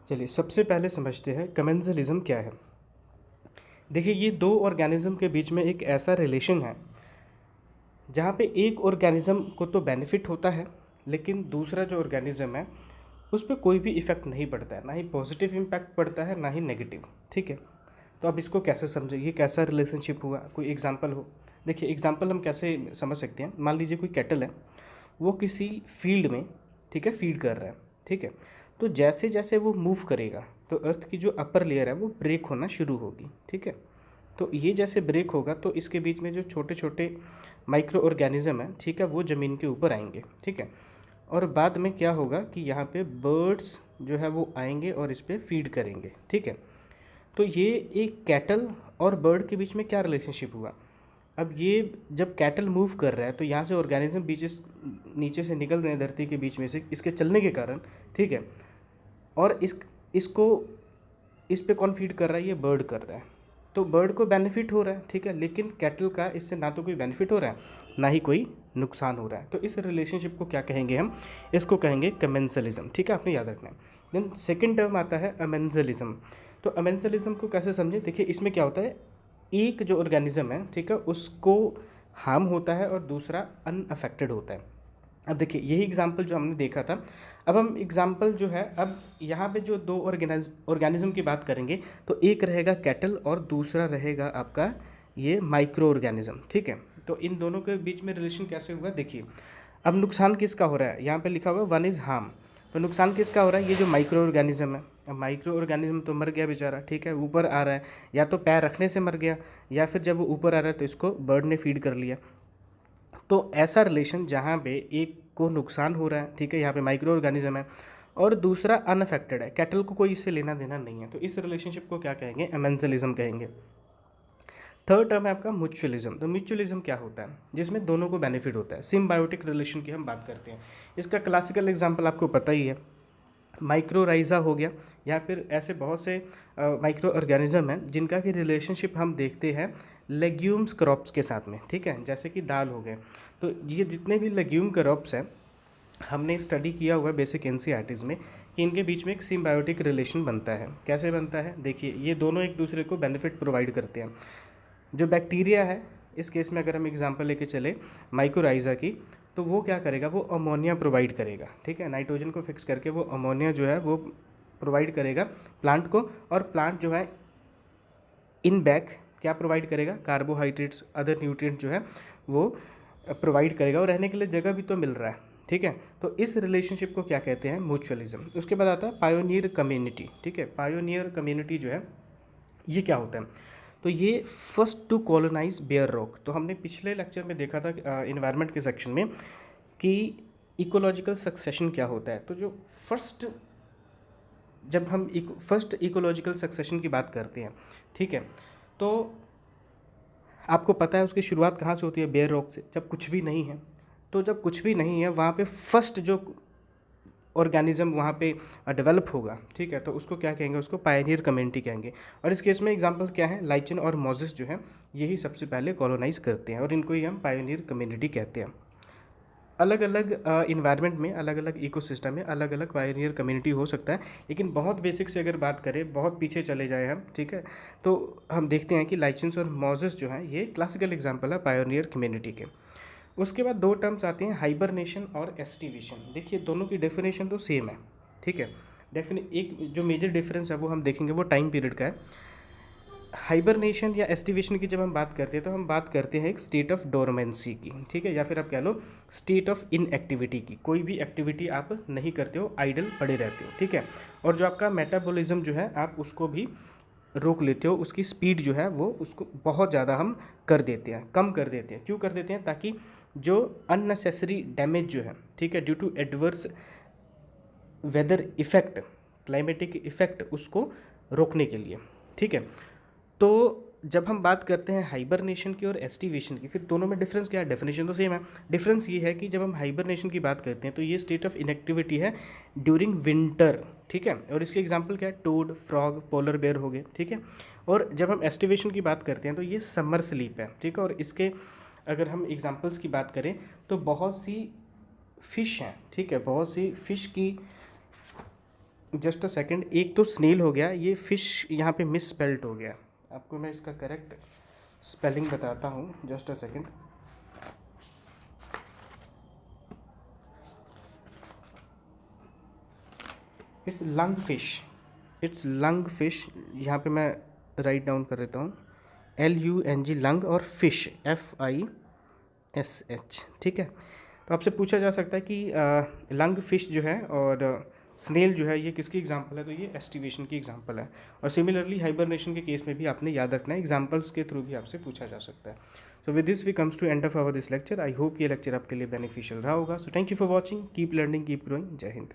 चलिए सबसे पहले समझते हैं कमेंसलिज्म क्या है। देखिए ये दो ऑर्गेनिज्म के बीच में एक ऐसा रिलेशन है जहाँ पे एक ऑर्गेनिज्म को तो बेनिफिट होता है लेकिन दूसरा जो ऑर्गेनिज्म है उस पर कोई भी इफ़ेक्ट नहीं पड़ता है, ना ही पॉजिटिव इम्पैक्ट पड़ता है ना ही नेगेटिव। ठीक है, तो अब इसको कैसे समझे, ये कैसा रिलेशनशिप हुआ, कोई एग्जांपल हो। देखिए एग्जांपल हम कैसे समझ सकते हैं। मान लीजिए कोई कैटल है, वो किसी फील्ड में, ठीक है, फीड कर रहा है। ठीक है, तो जैसे जैसे वो मूव करेगा तो अर्थ की जो अपर लेयर है वो ब्रेक होना शुरू होगी। ठीक है, तो ये जैसे ब्रेक होगा तो इसके बीच में जो छोटे छोटे माइक्रो ऑर्गेनिज्म है, ठीक है, वो ज़मीन के ऊपर आएंगे। ठीक है, और बाद में क्या होगा कि यहाँ पे बर्ड्स जो है वो आएंगे और इस पर फीड करेंगे। ठीक है, तो ये एक कैटल और बर्ड के बीच में क्या रिलेशनशिप हुआ। अब ये जब कैटल मूव कर रहा है तो यहाँ से ऑर्गेनिज्म बीच नीचे से निकल रहे हैं धरती के बीच में से इसके चलने के कारण। ठीक है, और इसको इस पे कौन फीड कर रहा है, ये बर्ड कर रहा है। तो बर्ड को बेनिफिट हो रहा है, ठीक है, लेकिन कैटल का इससे ना तो कोई बेनिफिट हो रहा है ना ही कोई नुकसान हो रहा है। तो इस रिलेशनशिप को क्या कहेंगे हम, इसको कहेंगे कमेंसलिज्म। ठीक है, आपने याद रखना है। देन सेकेंड टर्म आता है अमेंसलिज्म। तो अमेंसलिज्म को कैसे समझे, देखिए इसमें क्या होता है, एक जो ऑर्गेनिज्म है, ठीक है, उसको हार्म होता है और दूसरा अनअफेक्टेड होता है। अब देखिए यही एग्जाम्पल जो हमने देखा था, अब हम एग्जाम्पल जो है, अब यहाँ पे जो दो ऑर्गेनिज्म की बात करेंगे तो एक रहेगा कैटल और दूसरा रहेगा आपका ये माइक्रो ऑर्गेनिज्म। ठीक है, तो इन दोनों के बीच में रिलेशन कैसे हुआ देखिए। अब नुकसान किसका हो रहा है, यहाँ पे लिखा हुआ है वन इज़ हार्म। तो नुकसान किसका हो रहा है, ये जो माइक्रो ऑर्गेनिज्म है। अब माइक्रो ऑर्गेनिज्म तो मर गया बेचारा, ठीक है, ऊपर आ रहा है, या तो पैर रखने से मर गया या फिर जब वो ऊपर आ रहा है तो इसको बर्ड ने फीड कर लिया। तो ऐसा रिलेशन जहाँ पे एक को नुकसान हो रहा है, ठीक है, यहाँ पे माइक्रो ऑर्गेनिज्म है, और दूसरा अनअफेक्टेड है, कैटल को कोई इससे लेना देना नहीं है, तो इस रिलेशनशिप को क्या कहेंगे, एमेंसलिज्म कहेंगे। थर्ड टर्म है आपका म्यूचुअलिज्म। तो म्यूचुअलिज्म क्या होता है, जिसमें दोनों को बेनिफिट होता है, सिम्बायोटिक रिलेशन की हम बात करते हैं। इसका क्लासिकल एग्जाम्पल आपको पता ही है, माइक्रोराइजा हो गया, या फिर ऐसे बहुत से माइक्रो ऑर्गेनिज्म हैं जिनका कि रिलेशनशिप हम देखते हैं लेग्यूम्स क्रॉप्स के साथ में। ठीक है, जैसे कि दाल हो गए। तो ये जितने भी लेग्यूम क्रॉप्स हैं, हमने स्टडी किया हुआ है बेसिक एनसीईआरटीज़ में कि इनके बीच में एक सिम्बायोटिक रिलेशन बनता है। कैसे बनता है, देखिए ये दोनों एक दूसरे को बेनिफिट प्रोवाइड करते हैं। जो बैक्टीरिया है, इस केस में अगर हम एग्जांपल लेके चले माइक्रोराइजा की, तो वो क्या करेगा, वो अमोनिया प्रोवाइड करेगा। ठीक है, नाइट्रोजन को फिक्स करके वो अमोनिया जो है वो प्रोवाइड करेगा प्लांट को, और प्लांट जो है इन बैक क्या प्रोवाइड करेगा, कार्बोहाइड्रेट्स, अदर न्यूट्रिएंट जो है वो प्रोवाइड करेगा, और रहने के लिए जगह भी तो मिल रहा है। ठीक है, तो इस रिलेशनशिप को क्या कहते हैं, म्यूचुअलिज्म। उसके बाद आता है पायोनियर कम्युनिटी। ठीक है, पायोनियर कम्युनिटी जो है ये क्या होता है, तो ये first to colonise bare rock. तो हमने पिछले लेक्चर में देखा था इन्वायरमेंट के सेक्शन में कि इकोलॉजिकल सक्सेशन क्या होता है। तो जो फर्स्ट, जब हम फर्स्ट इकोलॉजिकल सक्सेशन की बात करते हैं, ठीक है, तो आपको पता है उसकी शुरुआत कहाँ से होती है, बेयर रॉक से, जब कुछ भी नहीं है। तो जब कुछ भी नहीं है वहाँ पे फर्स्ट जो ऑर्गेनिज्म वहाँ पे डेवलप होगा, ठीक है, तो उसको क्या कहेंगे, उसको पायनियर कम्युनिटी कहेंगे। और इस केस में एग्जांपल क्या है, लाइचन और मोजेस जो है यही सबसे पहले कॉलोनाइज करते हैं और इनको ही हम पायनियर कम्युनिटी कहते हैं। अलग अलग इन्वायरमेंट में, अलग अलग इकोसिस्टम में अलग अलग पायनियर कम्युनिटी हो सकता है, लेकिन बहुत बेसिक से अगर बात करें, बहुत पीछे चले जाए हम, ठीक है, तो हम देखते हैं कि लाइचन्स और मोजेस जो हैं ये क्लासिकल एग्जाम्पल है पायनियर कम्युनिटी के। उसके बाद दो टर्म्स आते हैं, हाइबरनेशन और एस्टिवेशन। देखिए दोनों की डेफिनेशन तो सेम है। ठीक है, एक जो मेजर डिफरेंस है वो हम देखेंगे, वो टाइम पीरियड का है। हाइबरनेशन या एस्टिवेशन की जब हम बात करते हैं तो हम बात करते हैं एक स्टेट ऑफ डोरमेंसी की, ठीक है, या फिर आप कह लो स्टेट ऑफ इनएक्टिविटी की। कोई भी एक्टिविटी आप नहीं करते हो, आइडल पड़े रहते हो। ठीक है, और जो आपका मेटाबॉलिज्म जो है आप उसको भी रोक लेते हो, उसकी स्पीड जो है वो उसको बहुत ज़्यादा हम कर देते हैं, कम कर देते हैं। क्यों कर देते हैं, ताकि जो अननेसेसरी डैमेज जो है, ठीक है, due to adverse weather effect, climatic effect, उसको रोकने के लिए। ठीक है, तो जब हम बात करते हैं हाइबरनेशन की और एस्टिवेशन की, फिर दोनों में डिफरेंस क्या है, डेफिनेशन तो सेम है। डिफरेंस ये है कि जब हम हाइबरनेशन की बात करते हैं तो ये स्टेट ऑफ इनएक्टिविटी है ड्यूरिंग विंटर। ठीक है, और इसके एग्जांपल क्या है, टोड, फ्रॉग, पोलर बेयर हो गए। ठीक है, और जब हम एस्टिवेशन की बात करते हैं तो ये समर स्लीप है। ठीक है, और इसके अगर हम एग्जांपल्स की बात करें तो बहुत सी फिश हैं, ठीक है, बहुत सी फिश की जस्ट अ सेकंड, एक तो स्नेल हो गया, ये फिश यहाँ पे मिस स्पेल्ड हो गया। आपको मैं इसका करेक्ट स्पेलिंग बताता हूँ, just a second. It's lung fish, it's lung fish. यहाँ पे मैं राइट डाउन कर देता हूँ, LUNG लंग, और फिश FISH, ठीक है। तो आपसे पूछा जा सकता है कि लंग फिश जो है और स्नेल जो है ये किसकी एग्जांपल है, तो ये एस्टिवेशन की एग्जांपल है। और सिमिलरली हाइबरनेशन के केस में भी आपने याद रखना है, एग्जांपल्स के थ्रू भी आपसे पूछा जा सकता है। So with this we comes to end of our this lecture. I hope ये लेक्चर आपके लिए बेनिफिशियल रहा होगा। So thank you for watching, keep learning, keep growing. जय हिंद।